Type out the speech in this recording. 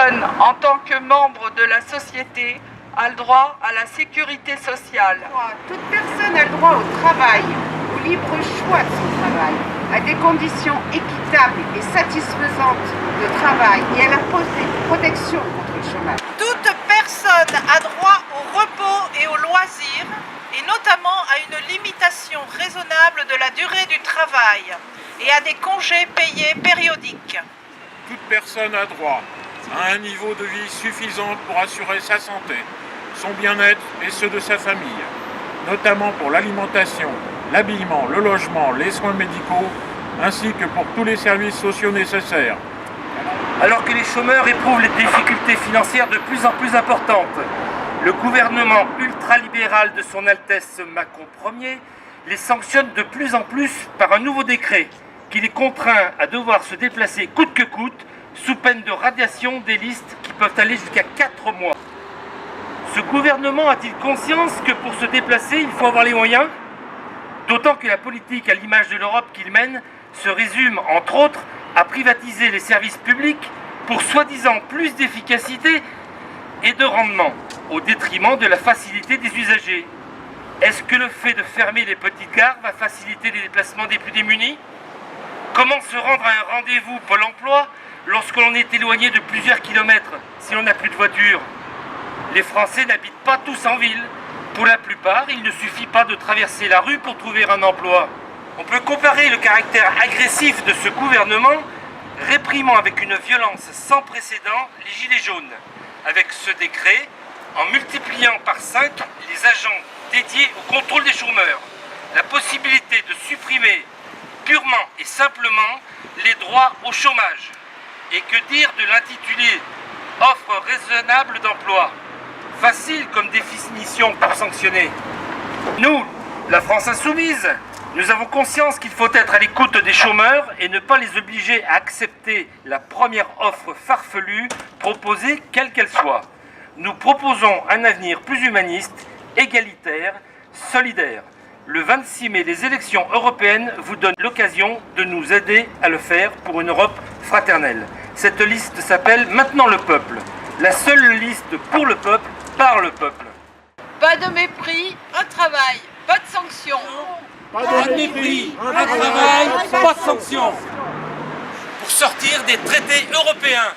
personne, en tant que membre de la société, a le droit à la sécurité sociale. Toute personne a le droit au travail, au libre choix de son travail, à des conditions équitables et satisfaisantes de travail et à la protection contre le chômage. Toute personne a droit au repos et au loisir, et notamment à une limitation raisonnable de la durée du travail et à des congés payés périodiques. Toute personne a droit à un niveau de vie suffisant pour assurer sa santé, son bien-être et ceux de sa famille, notamment pour l'alimentation, l'habillement, le logement, les soins médicaux, ainsi que pour tous les services sociaux nécessaires. Alors que les chômeurs éprouvent les difficultés financières de plus en plus importantes, le gouvernement ultralibéral de son Altesse Macron Ier les sanctionne de plus en plus par un nouveau décret qui les contraint à devoir se déplacer coûte que coûte sous peine de radiation des listes qui peuvent aller jusqu'à 4 mois. Ce gouvernement a-t-il conscience que pour se déplacer, il faut avoir les moyens ? D'autant que la politique, à l'image de l'Europe qu'il mène, se résume, entre autres, à privatiser les services publics pour soi-disant plus d'efficacité et de rendement, au détriment de la facilité des usagers. Est-ce que le fait de fermer les petites gares va faciliter les déplacements des plus démunis ? Comment se rendre à un rendez-vous Pôle emploi lorsque l'on est éloigné de plusieurs kilomètres si l'on n'a plus de voiture ? Les Français n'habitent pas tous en ville. Pour la plupart, il ne suffit pas de traverser la rue pour trouver un emploi. On peut comparer le caractère agressif de ce gouvernement, réprimant avec une violence sans précédent les gilets jaunes, avec ce décret, en multipliant par 5 les agents dédiés au contrôle des chômeurs, la possibilité de supprimer purement et simplement les droits au chômage. Et que dire de l'intitulé « Offre raisonnable d'emploi » ? Facile comme définition pour sanctionner. Nous, la France insoumise, nous avons conscience qu'il faut être à l'écoute des chômeurs et ne pas les obliger à accepter la première offre farfelue proposée, quelle qu'elle soit. Nous proposons un avenir plus humaniste, égalitaire, solidaire. Le 26 mai, les élections européennes vous donnent l'occasion de nous aider à le faire pour une Europe fraternelle. Cette liste s'appelle Maintenant le peuple. La seule liste pour le peuple, par le peuple. Pas de mépris, un travail, pas de sanctions. Pas de mépris, un travail, pas de sanctions. Pour sortir des traités européens.